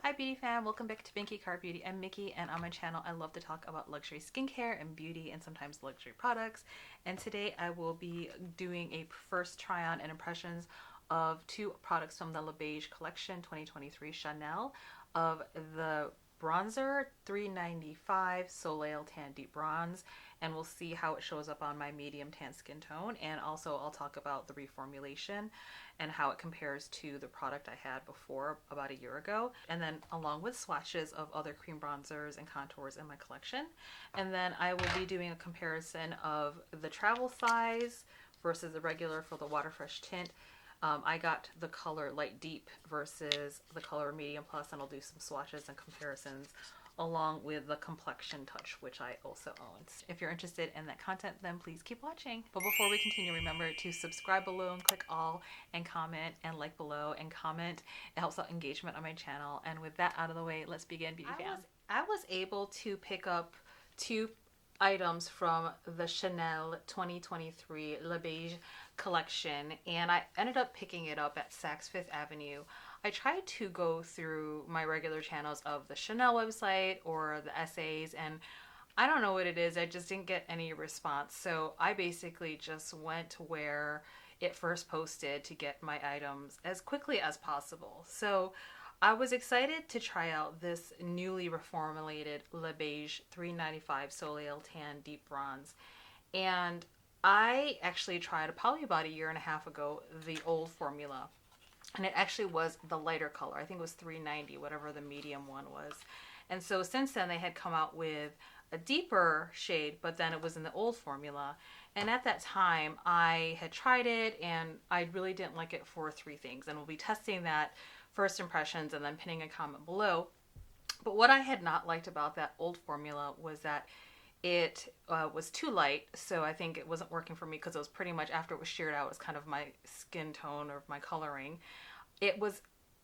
Hi beauty fam, welcome back to MikiCarrBeauty. I'm Miki, and on my channel I love to talk about luxury skincare and beauty and sometimes luxury products. And today I will be doing a first try on and impressions of two products from the Beige collection 2023 Chanel of the bronzer 395 Soleil Tan Deep Bronze, and we'll see how it shows up on my medium tan skin tone. And also I'll talk about the reformulation and how it compares to the product I had before about a year ago, and then along with swatches of other cream bronzers and contours in my collection. And then I will be doing a comparison of the travel size versus the regular for the Water Fresh tint. I got the color light deep versus the color medium plus, and I'll do some swatches and comparisons along with the complexion touch, which I also own. If you're interested in that content, then please keep watching. But before we continue, remember to subscribe below and click all, and comment and like below and comment. It helps out engagement on my channel. And with that out of the way, let's begin, beauty fam. I was able to pick up two items from the Chanel 2023 Le Beige collection, and I ended up picking it up at Saks Fifth Avenue. I tried to go through my regular channels of the Chanel website or the essays, and I don't know what it is. I just didn't get any response. So I basically just went where it first posted to get my items as quickly as possible. So I was excited to try out this newly reformulated Le Beige 395 Soleil Tan Deep Bronze. And I actually tried probably about a year and a half ago the old formula. And it actually was the lighter color. I think it was 390, whatever the medium one was. And so since then they had come out with a deeper shade, but then it was in the old formula. And at that time I had tried it and I really didn't like it for three things. And we'll be testing that first impressions and then pinning a comment below. But what I had not liked about that old formula was that it was too light, so I think it wasn't working for me because it was pretty much, after it was sheared out, it was kind of my skin tone or my coloring. It was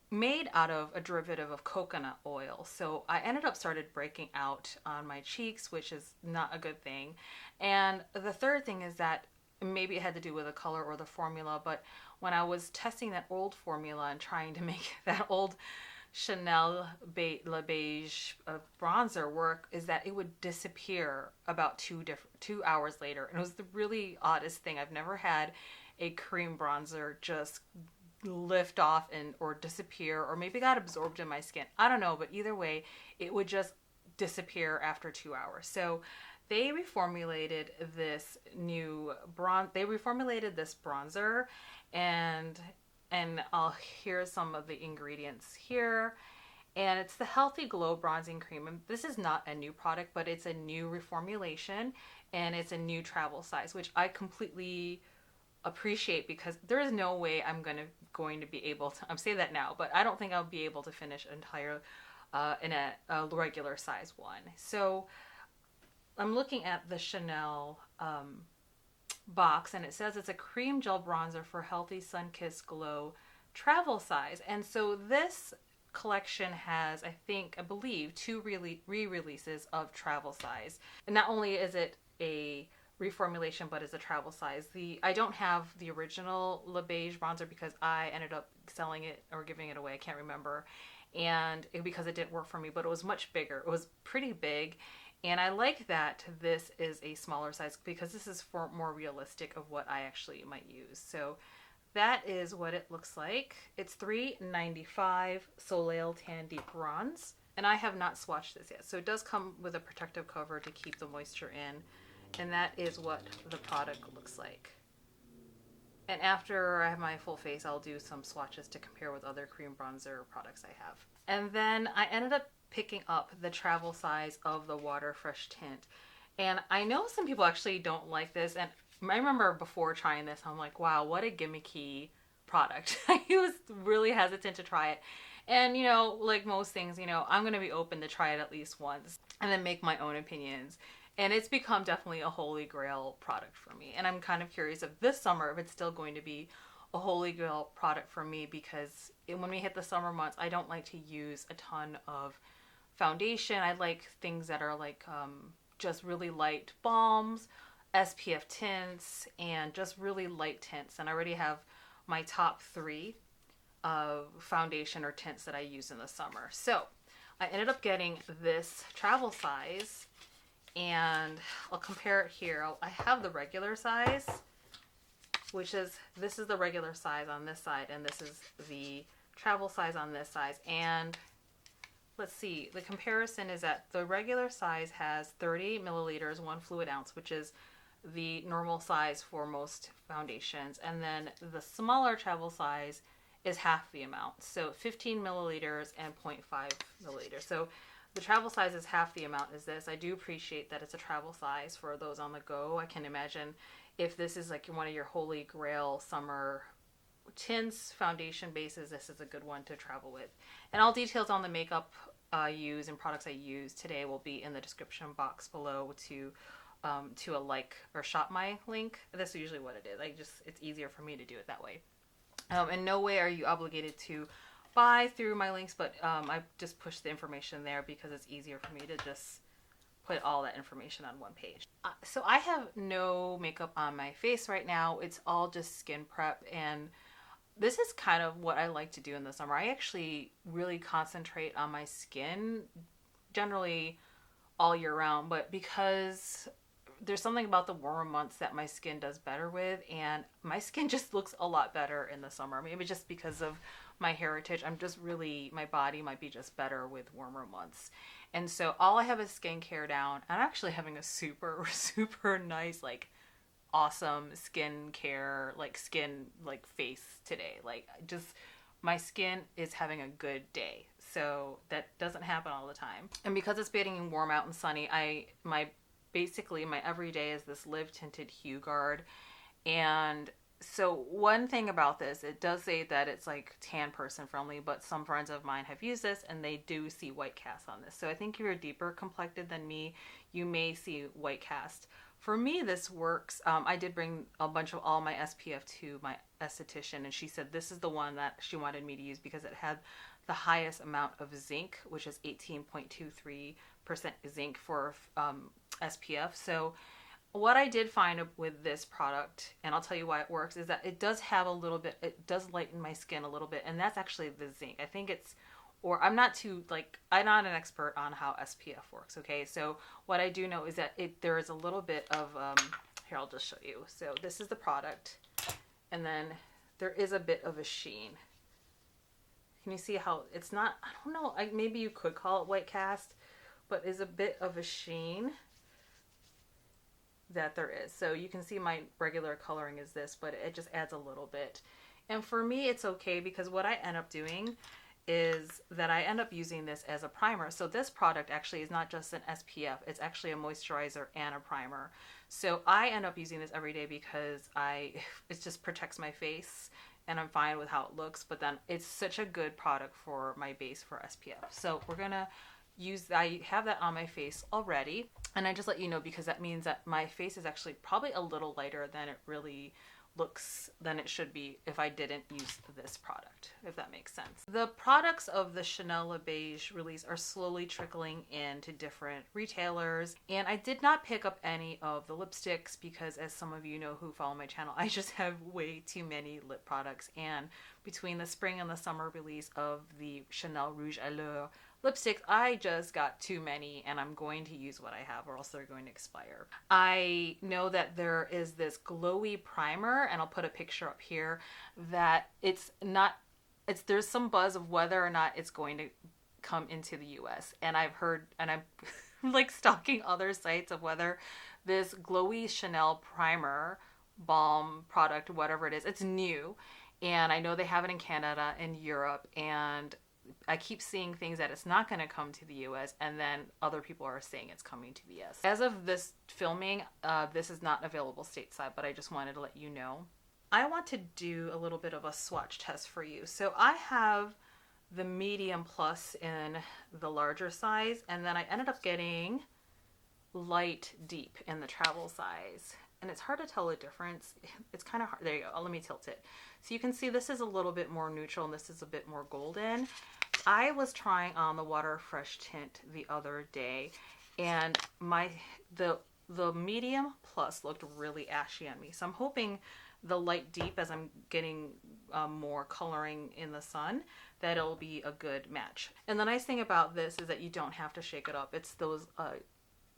made out of a derivative of coconut oil, so I ended up started breaking out on my cheeks, which is not a good thing. And the third thing is that maybe it had to do with the color or the formula, but when I was testing that old formula and trying to make that old Chanel Le Beige bronzer work, is that it would disappear about 2 hours later. And it was the really oddest thing. I've never had a cream bronzer just lift off and or disappear, or maybe got absorbed in my skin. I don't know, but either way, it would just disappear after 2 hours. So they reformulated this new bronzer, and here's some of the ingredients here. And it's the Healthy Glow Bronzing Cream. And this is not a new product, but it's a new reformulation, and it's a new travel size, which I completely appreciate, because there is no way I'm going to be able to, I'm saying that now, but I don't think I'll be able to finish entire in a regular size one. So I'm looking at the Chanel box, and it says it's a cream gel bronzer for healthy sun-kissed glow travel size. And so this collection has, I believe, two re-releases of travel size. And not only is it a reformulation, but it's a travel size. I don't have the original Le Beige bronzer because I ended up selling it or giving it away, I can't remember, and because it didn't work for me. But it was much bigger. It was pretty big. And I like that this is a smaller size, because this is for more realistic of what I actually might use. So that is what it looks like. It's $3.95 Soleil Tan Deep Bronze. And I have not swatched this yet. So it does come with a protective cover to keep the moisture in. And that is what the product looks like. And after I have my full face, I'll do some swatches to compare with other cream bronzer products I have. And then I ended up picking up the travel size of the Water Fresh tint. And I know some people actually don't like this, and I remember before trying this, I'm like, wow, what a gimmicky product. I was really hesitant to try it. And, you know, like most things, you know, I'm going to be open to try it at least once and then make my own opinions. And it's become definitely a holy grail product for me. And I'm kind of curious if this summer, if it's still going to be a holy grail product for me, because when we hit the summer months, I don't like to use a ton of foundation. I like things that are like just really light balms, SPF tints, and just really light tints. And I already have my top 3 foundation or tints that I use in the summer. So I ended up getting this travel size, and I'll compare it here. I have the regular size, which is, this is the regular size on this side, and this is the travel size on this size. And let's see, the comparison is that the regular size has 30 milliliters, 1 fluid ounce, which is the normal size for most foundations. And then the smaller travel size is half the amount. So 15 milliliters and 0.5 milliliters. So the travel size is half the amount as this. I do appreciate that it's a travel size for those on the go. I can imagine if this is like one of your holy grail summer tints, foundation bases, this is a good one to travel with. And all details on the makeup I use and products I use today will be in the description box below to a like or shop my link. That's usually what it is. It's easier for me to do it that way. In no way are you obligated to buy through my links, but I just push the information there because it's easier for me to just put all that information on one page. So I have no makeup on my face right now. It's all just skin prep, and this is kind of what I like to do in the summer. I actually really concentrate on my skin generally all year round, but because there's something about the warmer months that my skin does better with, and my skin just looks a lot better in the summer. Maybe just because of my heritage. I'm just really, my body might be just better with warmer months. And so all I have is skincare down. I'm actually having a super, super nice, like awesome skincare, like face today. Like just my skin is having a good day. So that doesn't happen all the time. And because it's getting warm out and sunny, basically my everyday is this Live Tinted Hue Guard. And so one thing about this, it does say that it's like tan person friendly, but some friends of mine have used this and they do see white cast on this. So I think if you're deeper complected than me, you may see white cast. For me, this works. I did bring a bunch of all my SPF to my esthetician, and she said this is the one that she wanted me to use because it had the highest amount of zinc, which is 18.23% zinc for SPF. So what I did find with this product, and I'll tell you why it works, is that it does have a little bit, it does lighten my skin a little bit, and that's actually the zinc. I think it's, or I'm not an expert on how SPF works, okay? So what I do know is that there is a little bit of, here, I'll just show you. So this is the product, and then there is a bit of a sheen. Can you see how it's not, I don't know, maybe you could call it white cast, but is a bit of a sheen that there is. So you can see my regular coloring is this, but it just adds a little bit. And for me, it's okay because what I end up doing is that I end up using this as a primer. So this product actually is not just an SPF, it's actually a moisturizer and a primer. So I end up using this every day because it just protects my face and I'm fine with how it looks, but then it's such a good product for my base for SPF. So we're gonna I have that on my face already, and I just let you know because that means that my face is actually probably a little lighter than it really looks, than it should be if I didn't use this product, if that makes sense. The products of the Chanel Le Beige release are slowly trickling into different retailers, and I did not pick up any of the lipsticks because, as some of you know who follow my channel, I just have way too many lip products, and between the spring and the summer release of the Chanel Rouge Allure lipsticks, I just got too many, and I'm going to use what I have or else they're going to expire. I know that there is this glowy primer, and I'll put a picture up here, that there's some buzz of whether or not it's going to come into the US. And I've heard, and I'm like stalking other sites of whether this glowy Chanel primer, balm product, whatever it is, it's new. And I know they have it in Canada and Europe, and I keep seeing things that it's not going to come to the US, and then other people are saying it's coming to the US. As of this filming, this is not available stateside, but I just wanted to let you know. I want to do a little bit of a swatch test for you. So I have the medium plus in the larger size, and then I ended up getting light deep in the travel size. And it's hard to tell the difference. It's kind of hard. There you go. Let me tilt it. So you can see this is a little bit more neutral and this is a bit more golden. I was trying on the Water Fresh tint the other day, and the medium plus looked really ashy on me. So I'm hoping the light deep as I'm getting more coloring in the sun, that it'll be a good match. And the nice thing about this is that you don't have to shake it up. It's those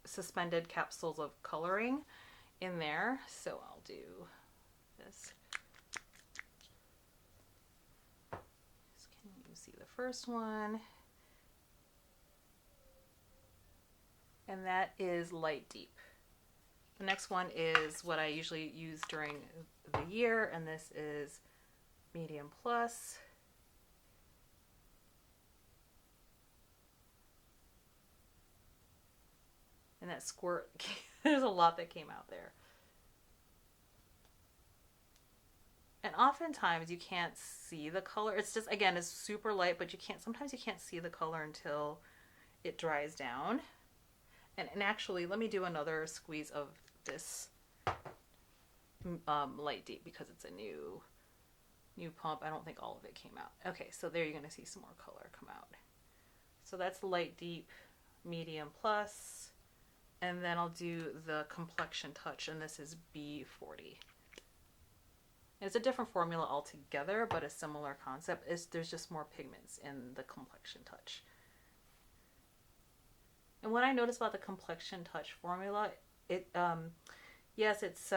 suspended capsules of coloring in there. So I'll do this. Can you see the first one? And that is light deep. The next one is what I usually use during the year, and this is medium plus. And that squirt, there's a lot that came out there. And oftentimes you can't see the color. It's just, again, it's super light, but sometimes you can't see the color until it dries down. And actually, let me do another squeeze of this light deep because it's a new pump. I don't think all of it came out. Okay, so there you're going to see some more color come out. So that's light deep, medium plus, and then I'll do the complexion touch, and this is B40. It's a different formula altogether, but a similar concept. There's just more pigments in the complexion touch. And what I noticed about the complexion touch formula, yes, it's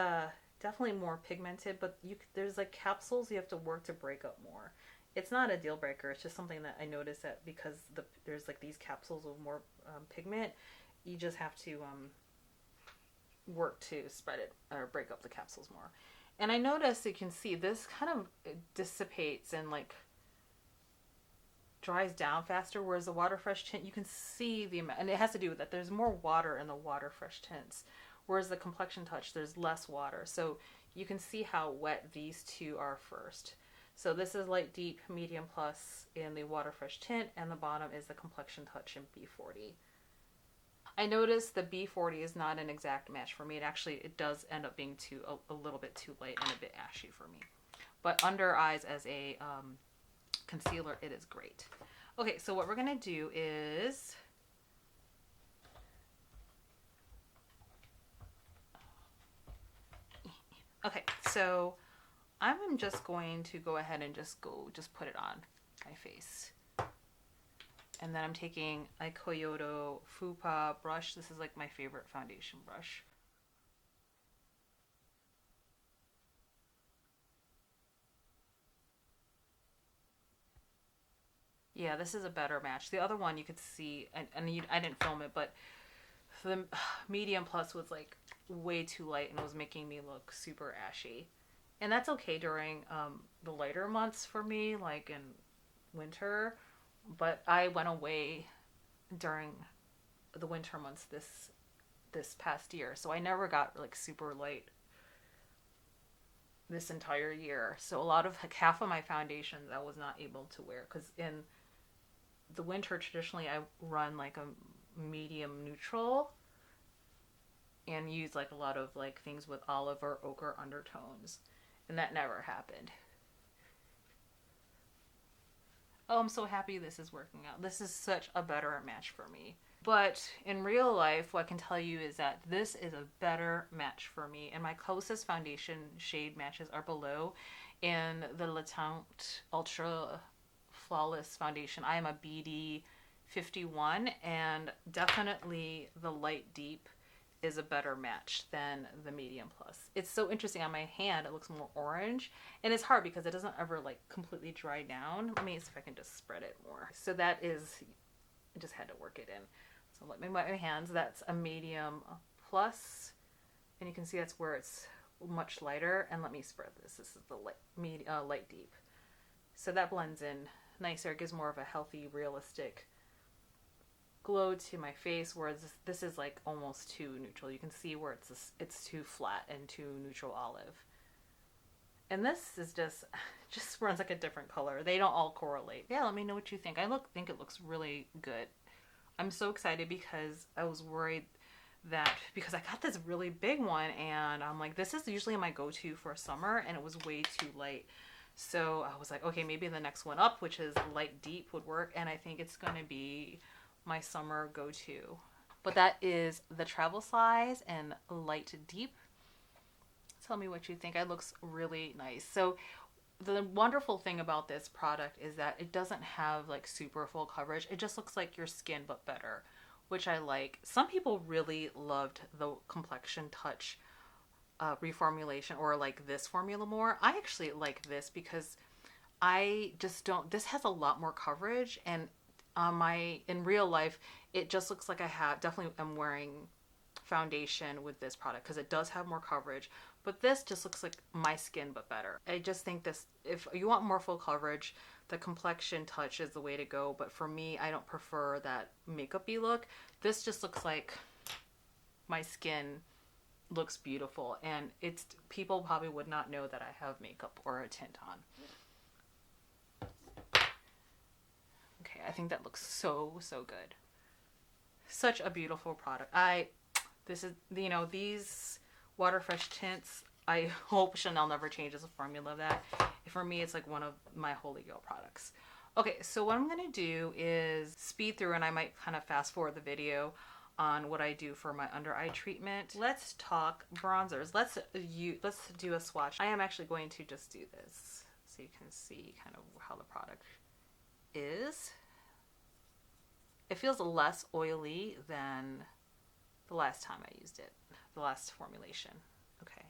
definitely more pigmented, but there's like capsules you have to work to break up more. It's not a deal breaker. It's just something that I noticed that because there's like these capsules with more pigment, you just have to work to spread it or break up the capsules more. And I noticed, you can see this kind of dissipates and like dries down faster, whereas the water fresh tint, you can see the amount, and it has to do with that there's more water in the water fresh tints, whereas the complexion touch, there's less water. So you can see how wet these two are first. So this is light deep, medium plus in the water fresh tint, and the bottom is the complexion touch in B40. I noticed the B40 is not an exact match for me. It does end up being a little bit too light and a bit ashy for me. But under eyes as a concealer, it is great. Okay, so what we're gonna do is so I'm just going to go ahead and just put it on my face. And then I'm taking a Kyoto Fupa brush. This is like my favorite foundation brush. Yeah, this is a better match. The other one you could see, and I didn't film it, but the medium plus was like way too light and it was making me look super ashy. And that's okay during the lighter months for me, like in winter. But I went away during the winter months this past year, so I never got like super light this entire year. So a lot of like half of my foundations I was not able to wear because in the winter traditionally I run like a medium neutral and use like a lot of like things with olive or ochre undertones, and that never happened. Oh, I'm so happy this is working out. This is such a better match for me. But in real life, what I can tell you is that this is a better match for me. And my closest foundation shade matches are below. In the Le Teint Ultra Flawless Foundation, I am a BD 51. And definitely the light deep is a better match than the medium plus. It's so interesting. On my hand, it looks more orange. And it's hard because it doesn't ever like completely dry down. Let me see if I can just spread it more. So that is, I just had to work it in. So let me wipe my hands. That's a medium plus. And you can see that's where it's much lighter. And let me spread this. This is the light deep. So that blends in nicer. It gives more of a healthy, realistic glow to my face, whereas this is like almost too neutral. You can see where it's too flat and too neutral olive. And this is just runs like a different color. They don't all correlate. Yeah, let me know what you think. I think it looks really good. I'm so excited because I was worried that because I got this really big one and I'm like, this is usually my go-to for summer, and it was way too light. So I was like, okay, maybe the next one up, which is light deep, would work, and I think it's going to be my summer go-to. But that is the travel size and light deep. Tell me what you think. It looks really nice. So the wonderful thing about this product is that it doesn't have like super full coverage. It just looks like your skin but better, which I like. Some people really loved the Complexion Touch reformulation, or like this formula more. I actually like this because I just don't, this has a lot more coverage, and in real life it just looks like I have definitely am wearing foundation with this product because it does have more coverage, but this just looks like my skin but better. I just think this, if you want more full coverage, the Complexion Touch is the way to go, but for me, I don't prefer that makeup-y look. This just looks like my skin looks beautiful, and it's, people probably would not know that I have makeup or a tint on. Okay, I think that looks so good. Such a beautiful product. This is, you know, these water fresh tints, I hope Chanel never changes the formula of that. For me, it's like one of my holy grail products. Okay, so what I'm gonna do is speed through, and I might kind of fast forward the video on what I do for my under eye treatment. Let's talk bronzers. Let's do a swatch. I am actually going to just do this so you can see kind of how the product is. It feels less oily than the last time I used it, the last formulation. Okay,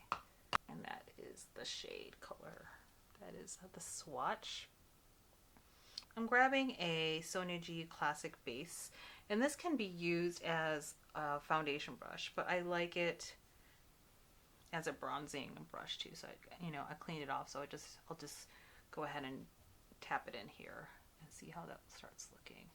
and that is the shade color. That is the swatch. I'm grabbing a Sonia G Classic Base, and this can be used as a foundation brush, but I like it as a bronzing brush too. So I cleaned it off, so I'll just go ahead and tap it in here and see how that starts looking.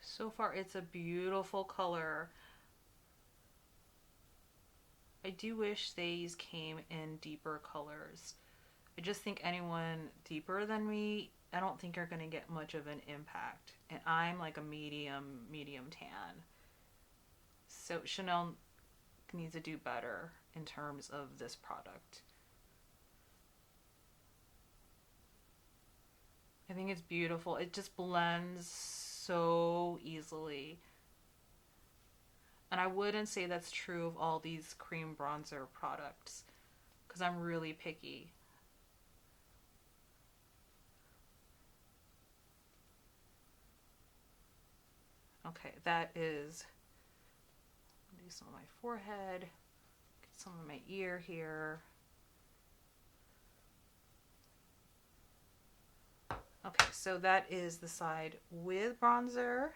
So far, it's a beautiful color. I do wish these came in deeper colors. I just think anyone deeper than me, I don't think are going to get much of an impact. And I'm like a medium tan. So Chanel needs to do better in terms of this product. I think it's beautiful. It just blends so easily. And I wouldn't say that's true of all these cream bronzer products because I'm really picky. Okay, that is, do some on my forehead, get some on my ear here. Okay, so that is the side with bronzer.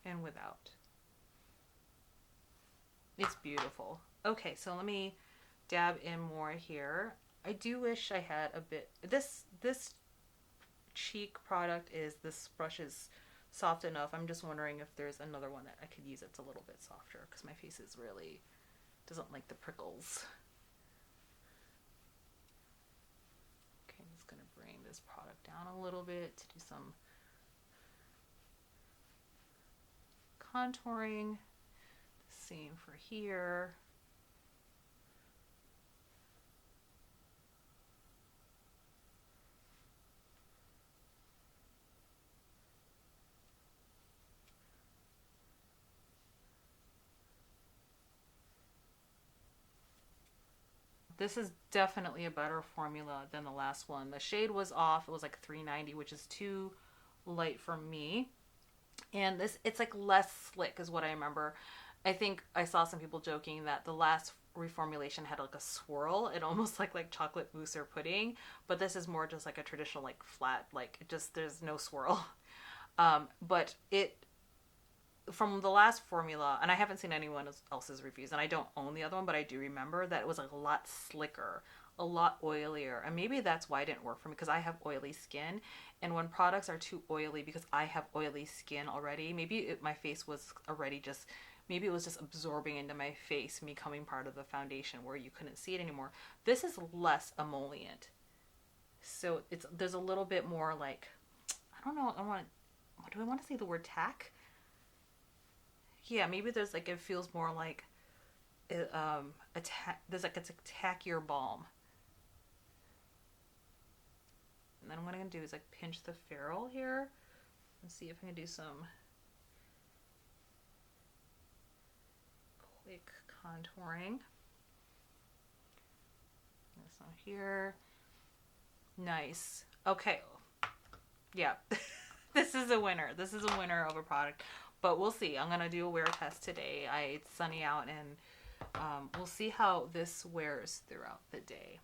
And without. It's beautiful. Okay, so let me dab in more here. I do wish I had a bit, this cheek product is, this brush is soft enough. I'm just wondering if there's another one that I could use that's a little bit softer because my face is really, doesn't like the prickles. Okay, I'm just gonna bring this product down a little bit to do some contouring. Same for here. This is definitely a better formula than the last one. The shade was off. It was like 390, which is too light for me. And this, it's like less slick is what I remember. I think I saw some people joking that the last reformulation had like a swirl. It almost like chocolate mousse or pudding. But this is more just like a traditional like flat, like it just, there's no swirl. But it, from the last formula, and I haven't seen anyone else's reviews, and I don't own the other one, but I do remember that it was like a lot slicker, a lot oilier, and maybe that's why it didn't work for me because I have oily skin, and when products are too oily, because I have oily skin already, maybe my face was already just, maybe it was just absorbing into my face, me becoming part of the foundation where you couldn't see it anymore. This is less emollient, so there's a little bit more like, I don't know. Do I want to say the word tack? Yeah, maybe there's like, it feels more like there's like it's a tackier balm. And then what I'm gonna do is like pinch the ferrule here and see if I can do some quick contouring. This one here. Nice. Okay. Yeah. This is a winner. This is a winner of a product. But we'll see. I'm gonna do a wear test today. It's sunny out, and we'll see how this wears throughout the day.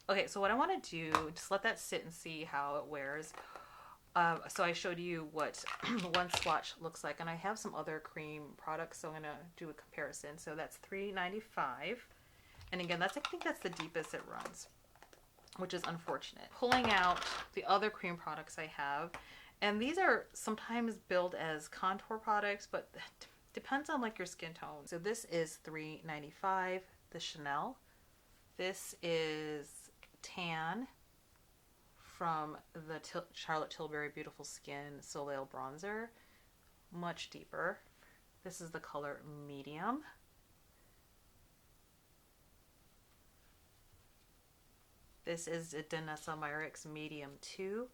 Okay, so what I want to do, just let that sit and see how it wears. So I showed you what one swatch looks like, and I have some other cream products, so I'm gonna do a comparison. So that's $3.95, and again, I think that's the deepest it runs, which is unfortunate. Pulling out the other cream products I have, and these are sometimes billed as contour products, but that depends on like your skin tone. So this is $3.95, the Chanel. This is Tan from the Charlotte Tilbury Beautiful Skin Soleil bronzer, much deeper. This is the color medium. This is a Danessa Myricks medium 2.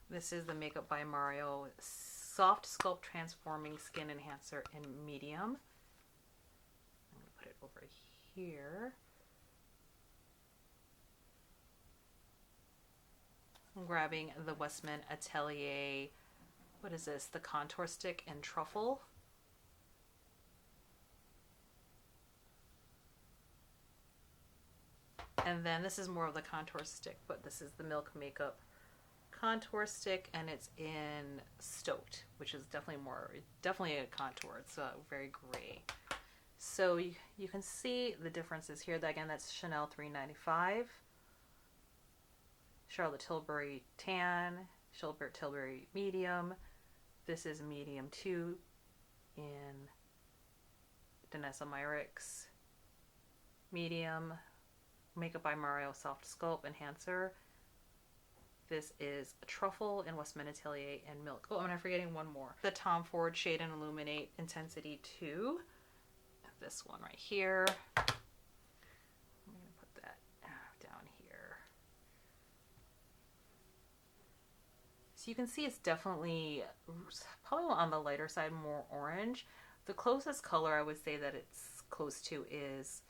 This is the Makeup by Mario Soft Sculpt Transforming Skin Enhancer in medium. I'm going to put it over here. I'm grabbing the Westman Atelier, what is this? The Contour Stick in Truffle. And then this is more of the contour stick, but this is the Milk Makeup contour stick, and it's in Stoked, which is definitely a contour. It's very gray. So you can see the differences here. Again, that's Chanel $3.95, Charlotte Tilbury Tan, Charlotte Tilbury Medium. This is Medium 2 in Danessa Myricks Medium, Makeup by Mario Soft Sculpt Enhancer. This is Truffle in Westman Atelier and Milk. Oh, and I'm forgetting one more. The Tom Ford Shade and Illuminate Intensity 2. This one right here. I'm going to put that down here. So you can see it's definitely probably on the lighter side, more orange. The closest color I would say that it's close to is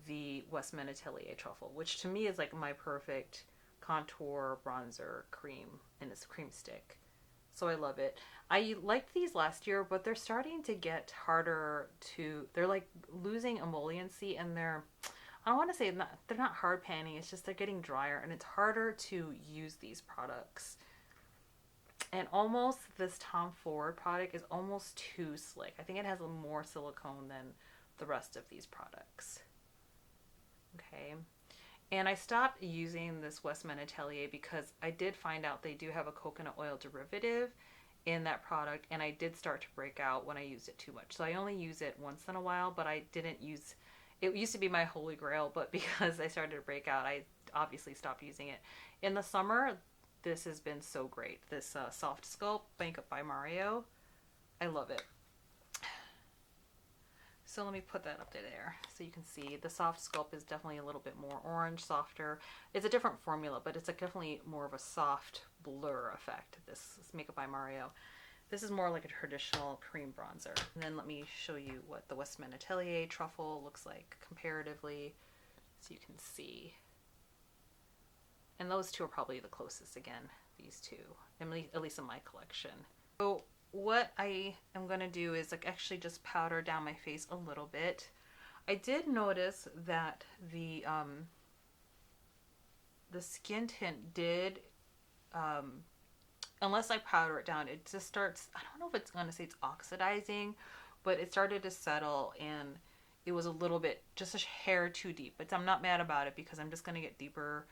the Westman Atelier Truffle, which to me is like my perfect contour bronzer cream, and it's a cream stick, so I love it. I liked these last year, but they're starting to get harder to, they're like losing emolliency, and I don't want to say they're not hard panning, it's just they're getting drier, and it's harder to use these products. And almost this Tom Ford product is almost too slick. I think it has more silicone than the rest of these products. Okay. And I stopped using this Westman Atelier because I did find out they do have a coconut oil derivative in that product, and I did start to break out when I used it too much. So I only use it once in a while, but I didn't use it. Used to be my holy grail, but because I started to break out, I obviously stopped using it. In the summer, this has been so great. This Soft Sculpt Makeup by Mario. I love it. So let me put that up there so you can see the Soft Sculpt is definitely a little bit more orange, softer. It's a different formula, but it's definitely more of a soft blur effect. This is Makeup by Mario. This is more like a traditional cream bronzer. And then let me show you what the Westman Atelier Truffle looks like comparatively, so you can see. And those two are probably the closest, again, these two, at least in my collection. So what I am going to do is like actually just powder down my face a little bit. I did notice that the skin tint did, unless I powder it down, it just starts, I don't know if it's going to say it's oxidizing, but it started to settle, and it was a little bit, just a hair too deep. But I'm not mad about it because I'm just going to get deeper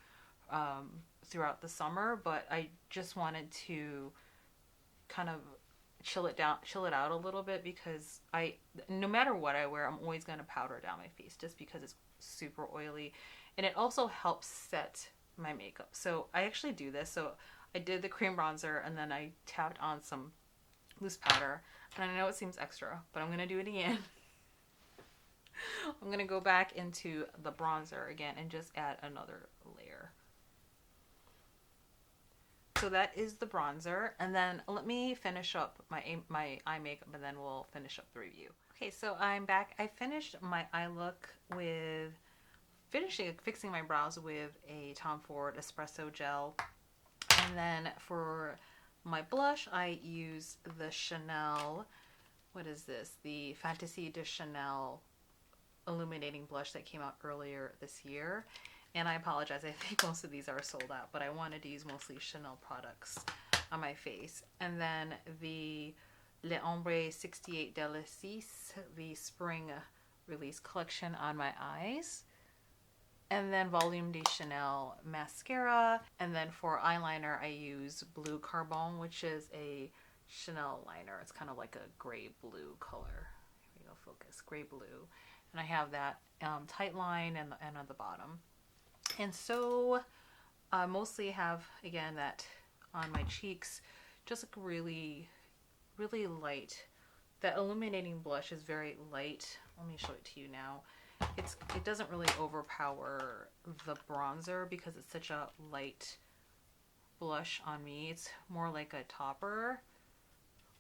throughout the summer, but I just wanted to kind of chill it out a little bit, because no matter what I wear, I'm always going to powder down my face just because it's super oily, and it also helps set my makeup. So I actually do this. So I did the cream bronzer and then I tapped on some loose powder. And I know it seems extra, but I'm going to do it again. I'm going to go back into the bronzer again and just add another layer. So that is the bronzer, and then let me finish up my eye makeup and then we'll finish up the review. Okay, so I'm back. I finished my eye look with fixing my brows with a Tom Ford espresso gel, and then for my blush I used the Chanel, what is this, the Fantasy de Chanel illuminating blush that came out earlier this year. And I apologize, I think most of these are sold out, but I wanted to use mostly Chanel products on my face. And then the Le Ombre 68 Delices, the spring release collection on my eyes. And then Volume de Chanel mascara. And then for eyeliner, I use Blue Carbone, which is a Chanel liner. It's kind of like a gray blue color. Here we go, focus, gray blue. And I have that tight line and on the bottom. And so I mostly have, again, that on my cheeks, just like really, really light. That illuminating blush is very light. Let me show it to you now. It doesn't really overpower the bronzer because it's such a light blush on me. It's more like a topper.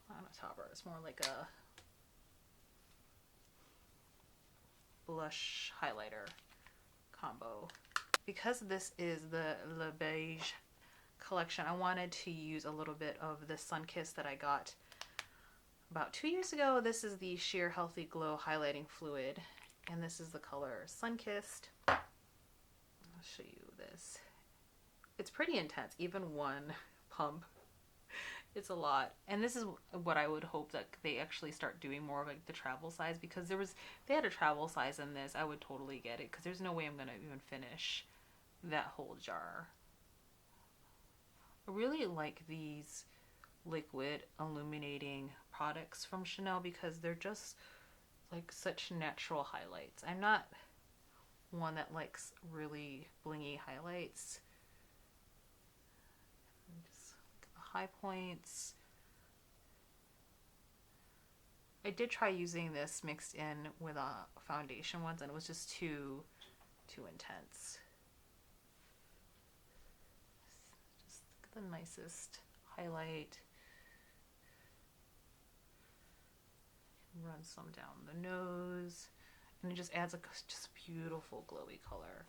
Not a topper, it's more like a blush highlighter combo. Because this is the Le Beige collection, I wanted to use a little bit of the Sunkissed that I got about 2 years ago. This is the Sheer Healthy Glow Highlighting Fluid, and this is the color Sunkissed. I'll show you this. It's pretty intense, even one pump. It's a lot. And this is what I would hope that they actually start doing more of, like the travel size, because they had a travel size in this. I would totally get it because there's no way I'm going to even finish that whole jar. I really like these liquid illuminating products from Chanel because they're just like such natural highlights. I'm not one that likes really blingy highlights. Just the high points. I did try using this mixed in with a foundation once and it was just too intense. Just the nicest highlight. Run some down the nose, and it just adds a just beautiful glowy color.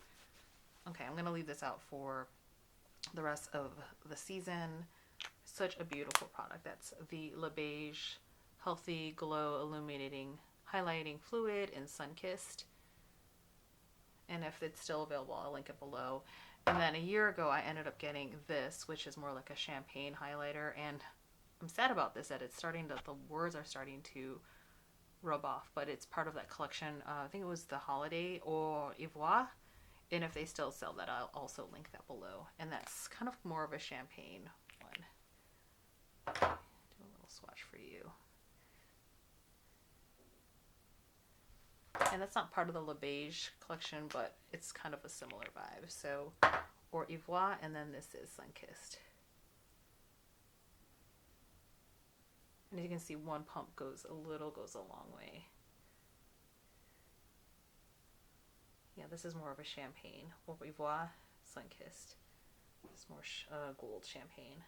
Okay, I'm gonna leave this out for the rest of the season. Such a beautiful product. That's the Le Beige Healthy Glow Illuminating Highlighting Fluid in Sunkissed. And if it's still available, I'll link it below. And then a year ago, I ended up getting this, which is more like a champagne highlighter. And I'm sad about this, that it's starting to, the words are starting to rub off, but it's part of that collection. I think it was the Holiday or Ivoire. And if they still sell that, I'll also link that below. And that's kind of more of a champagne one. Do a little swatch for you. And that's not part of the Le Beige collection, but it's kind of a similar vibe. So, or Ivoire, and then this is Sunkissed. And as you can see, one pump goes a long way. Yeah, this is more of a champagne. Or Ivoire, Sunkissed. It's more gold champagne.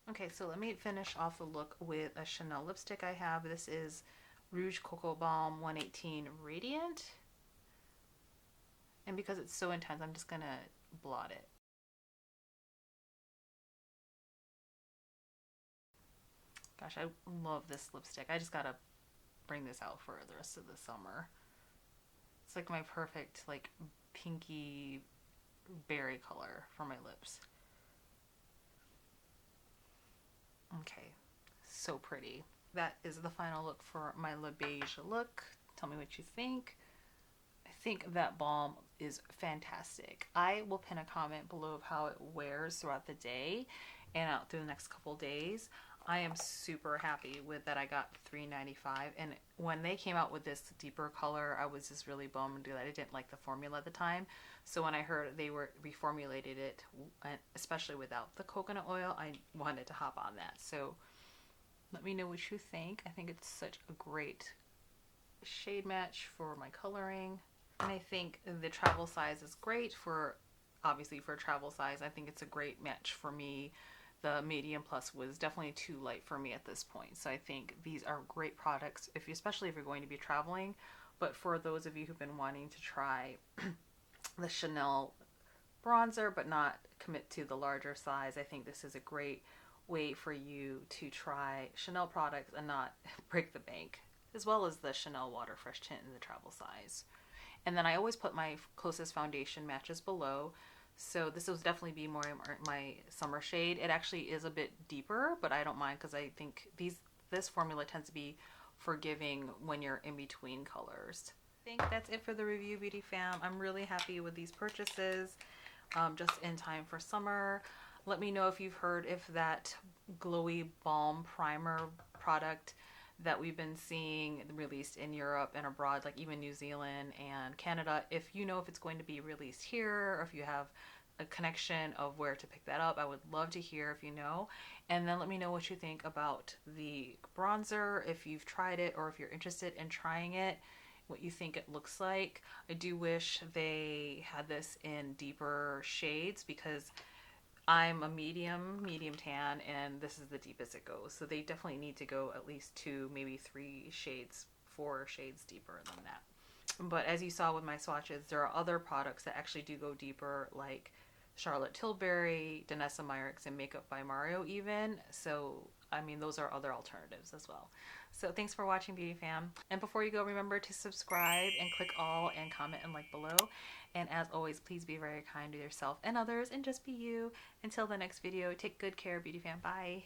Okay, so let me finish off the look with a Chanel lipstick I have. This is Rouge Coco Balm 118 Radiant. And because it's so intense, I'm just going to blot it. Gosh, I love this lipstick. I just got to bring this out for the rest of the summer. It's like my perfect, like, pinky berry color for my lips. Okay, so pretty. That is the final look for my Le Beige look. Tell me what you think. I think that balm is fantastic. I will pin a comment below of how it wears throughout the day and out through the next couple days. I am super happy with that. I got $3.95, and when they came out with this deeper color, I was just really bummed that I didn't like the formula at the time. So when I heard they were reformulated it, especially without the coconut oil, I wanted to hop on that. So let me know what you think. I think it's such a great shade match for my coloring, and I think the travel size is great for, obviously for travel size. I think it's a great match for me. The medium plus was definitely too light for me at this point. So I think these are great products, especially if you're going to be traveling. But for those of you who've been wanting to try the Chanel bronzer but not commit to the larger size, I think this is a great way for you to try Chanel products and not break the bank, as well as the Chanel Water Fresh Tint in the travel size. And then I always put my closest foundation matches below. So this will definitely be more my summer shade. It actually is a bit deeper, but I don't mind because I think this formula tends to be forgiving when you're in between colors. I think that's it for the review, Beauty Fam. I'm really happy with these purchases, just in time for summer. Let me know if you've heard if that glowy balm primer product that we've been seeing released in Europe and abroad, like even New Zealand and Canada, if you know if it's going to be released here, or if you have a connection of where to pick that up, I would love to hear if you know. And then let me know what you think about the bronzer, if you've tried it or if you're interested in trying it, what you think it looks like. I do wish they had this in deeper shades because I'm a medium tan, and this is the deepest it goes. So they definitely need to go at least 2, maybe 3 shades, 4 shades deeper than that. But as you saw with my swatches, there are other products that actually do go deeper, like Charlotte Tilbury, Danessa, Myricks, and Makeup by Mario even. So, I mean, those are other alternatives as well. So thanks for watching, Beauty Fam. And before you go, remember to subscribe and click all and comment and like below. And as always, please be very kind to yourself and others and just be you. Until the next video, take good care, Beauty Fam. Bye.